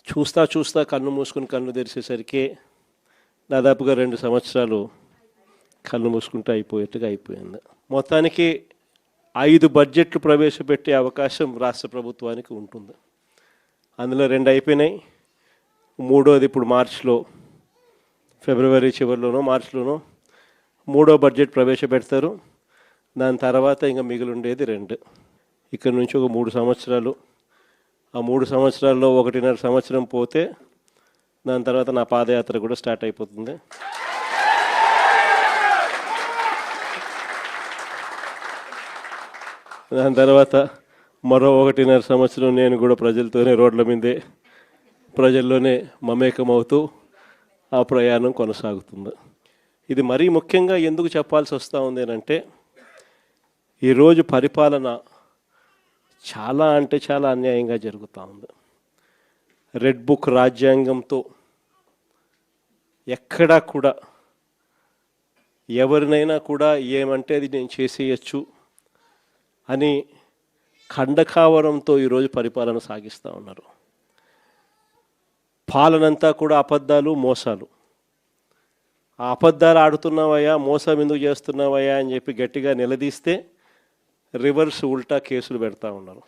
చూస్తా చూస్తా కన్ను మూసుకుని కన్ను తెరిచేసరికి దాదాపుగా 2 సంవత్సరాలు కన్ను మూసుకుంటూ అయిపోయేట్టుగా అయిపోయింది. మొత్తానికి 5 బడ్జెట్లు ప్రవేశపెట్టే అవకాశం రాష్ట్ర ప్రభుత్వానికి ఉంటుంది. అందులో 2 అయిపోయినాయి. మూడోది ఇప్పుడు మార్చిలో, ఫిబ్రవరి చివరిలోనో మార్చిలోనో మూడో బడ్జెట్ ప్రవేశపెడతారు. దాని తర్వాత ఇంకా మిగిలి ఉండేది 2. ఇక్కడ నుంచి ఒక 3 సంవత్సరాలు. ఆ 3 సంవత్సరాల్లో 1.5 సంవత్సరం పోతే దాని తర్వాత నా పాదయాత్ర కూడా స్టార్ట్ అయిపోతుంది. దాని తర్వాత మరో 1.5 సంవత్సరం నేను కూడా ప్రజలతోనే రోడ్ల మీదే ప్రజల్లోనే మమేకమవుతూ ఆ ప్రయాణం కొనసాగుతుంది. ఇది మరీ ముఖ్యంగా ఎందుకు చెప్పాల్సి వస్తూ ఉంది అంటే, ఈరోజు పరిపాలన చాలా అంటే చాలా అన్యాయంగా జరుగుతూ ఉంది. రెడ్ బుక్ రాజ్యాంగంతో ఎక్కడా కూడా ఎవరినైనా కూడా ఏమంటే అది నేను చేసేయచ్చు అని ఖండకావరంతో ఈరోజు పరిపాలన సాగిస్తూ ఉన్నారు. పాలనంతా కూడా అబద్ధాలు, మోసాలు. ఆ అబద్ధాలు ఆడుతున్నావయ్యా, మోసం ఎందుకు చేస్తున్నావయ్యా అని చెప్పి గట్టిగా నిలదీస్తే రివర్స్ ఉల్టా కేసులు పెడతా ఉన్నారు,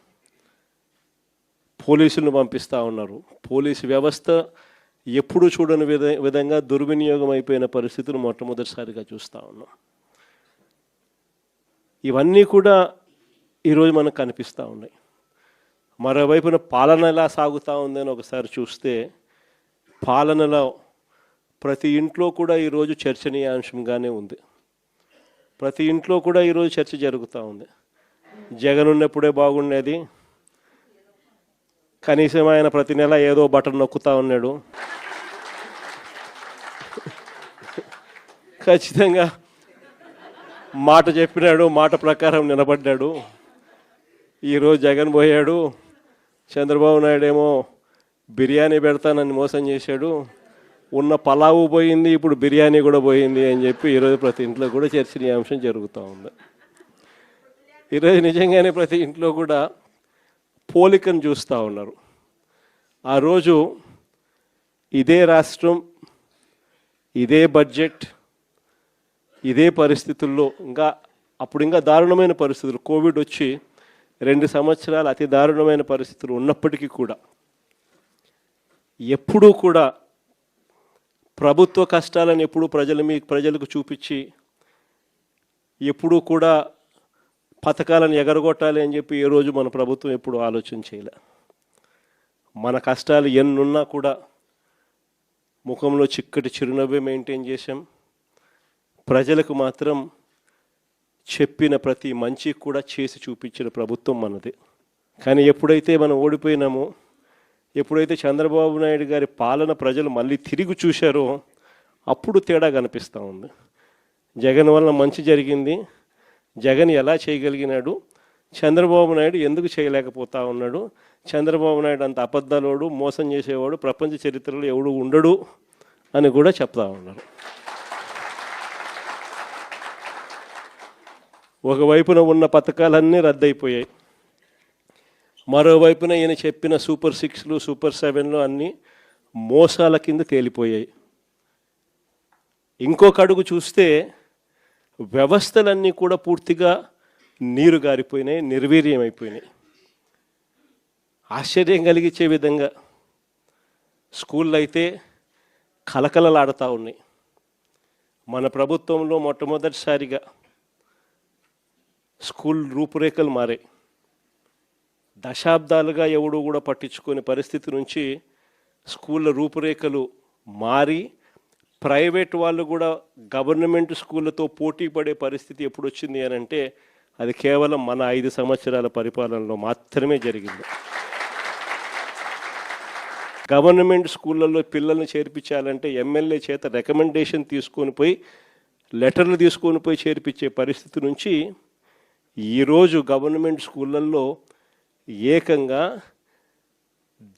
పోలీసులను పంపిస్తూ ఉన్నారు. పోలీసు వ్యవస్థ ఎప్పుడు చూడని విధంగా దుర్వినియోగం అయిపోయిన పరిస్థితులు మొట్టమొదటిసారిగా చూస్తూ ఉన్నాం. ఇవన్నీ కూడా ఈరోజు మనకు కనిపిస్తూ ఉన్నాయి. మరోవైపున పాలన ఎలా సాగుతూ ఉందని ఒకసారి చూస్తే, పాలనలో ప్రతి ఇంట్లో కూడా ఈరోజు చర్చనీయాంశంగానే ఉంది. ప్రతి ఇంట్లో కూడా ఈరోజు చర్చ జరుగుతూ ఉంది. జగన్ ఉన్నప్పుడే బాగుండేది, కనీసం ఆయన ప్రతి నెల ఏదో బటన్ నొక్కుతూ ఉన్నాడు, ఖచ్చితంగా మాట చెప్పినాడు, మాట ప్రకారం నిలబడ్డాడు. ఈరోజు జగన్ పోయాడు, చంద్రబాబు నాయుడు ఏమో బిర్యానీ పెడతానని మోసం చేశాడు, ఉన్న పలావు పోయింది, ఇప్పుడు బిర్యానీ కూడా పోయింది అని చెప్పి ఈరోజు ప్రతి ఇంట్లో కూడా చర్చనీయాంశం జరుగుతూ ఉంది. ఈరోజు నిజంగానే ప్రతి ఇంట్లో కూడా పోలికను చూస్తూ ఉన్నారు. ఆ రోజు ఇదే రాష్ట్రం, ఇదే బడ్జెట్, ఇదే పరిస్థితుల్లో అప్పుడు ఇంకా దారుణమైన పరిస్థితులు, కోవిడ్ వచ్చి 2 సంవత్సరాలు అతి దారుణమైన పరిస్థితులు ఉన్నప్పటికీ కూడా ఎప్పుడూ కూడా ప్రభుత్వ కష్టాలను ఎప్పుడూ ప్రజలకు చూపించి ఎప్పుడూ కూడా పథకాలను ఎగరగొట్టాలి అని చెప్పి ఏ రోజు మన ప్రభుత్వం ఎప్పుడు ఆలోచన చేయలే. మన కష్టాలు ఎన్నున్నా కూడా ముఖంలో చిక్కటి చిరునవ్వే మెయింటైన్ చేశాం. ప్రజలకు మాత్రం చెప్పిన ప్రతి మంచి కూడా చేసి చూపించిన ప్రభుత్వం మనది. కానీ ఎప్పుడైతే మనం ఓడిపోయినామో, ఎప్పుడైతే చంద్రబాబు నాయుడు గారి పాలన ప్రజలు మళ్ళీ తిరిగి చూశారో అప్పుడు తేడా కనిపిస్తూ ఉంది. జగన్ వల్ల మంచి జరిగింది, జగన్ ఎలా చేయగలిగినాడు, చంద్రబాబు నాయుడు ఎందుకు చేయలేకపోతా ఉన్నాడు, చంద్రబాబు నాయుడు అంత అబద్ధాలోడు, మోసం చేసేవాడు ప్రపంచ చరిత్రలో ఎవడు ఉండడు అని కూడా చెప్తా ఉన్నారు. ఒకవైపున ఉన్న పథకాలన్నీ రద్దయిపోయాయి, మరోవైపున ఈయన చెప్పిన సూపర్ 6లు, సూపర్ 7లు అన్నీ మోసాల కింద తేలిపోయాయి. ఇంకొక అడుగు చూస్తే వ్యవస్థలన్నీ కూడా పూర్తిగా నీరు గారిపోయినాయి, నిర్వీర్యం అయిపోయినాయి. ఆశ్చర్యం కలిగించే విధంగా స్కూళ్ళు అయితే కలకలలాడుతూ ఉన్నాయి. మన ప్రభుత్వంలో మొట్టమొదటిసారిగా స్కూల్ రూపురేఖలు మారాయి. దశాబ్దాలుగా ఎవడు కూడా పట్టించుకునే పరిస్థితి నుంచి స్కూళ్ళ రూపురేఖలు మారి ప్రైవేట్ వాళ్ళు కూడా గవర్నమెంట్ స్కూళ్ళతో పోటీ పడే పరిస్థితి ఎప్పుడు వచ్చింది అని అంటే అది కేవలం మన 5 సంవత్సరాల పరిపాలనలో మాత్రమే జరిగింది. గవర్నమెంట్ స్కూళ్ళల్లో పిల్లల్ని చేర్పించాలంటే ఎమ్మెల్యే చేత రికమెండేషన్ తీసుకొని పోయి, లెటర్లు తీసుకొని పోయి చేర్పించే పరిస్థితి నుంచి ఈరోజు గవర్నమెంట్ స్కూళ్ళల్లో ఏకంగా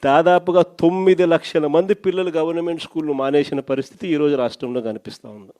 దాదాపుగా 9 లక్షల మంది పిల్లలు గవర్నమెంట్ స్కూళ్ళు మానేసిన పరిస్థితి ఈరోజు రాష్ట్రంలో కనిపిస్తూ ఉంది.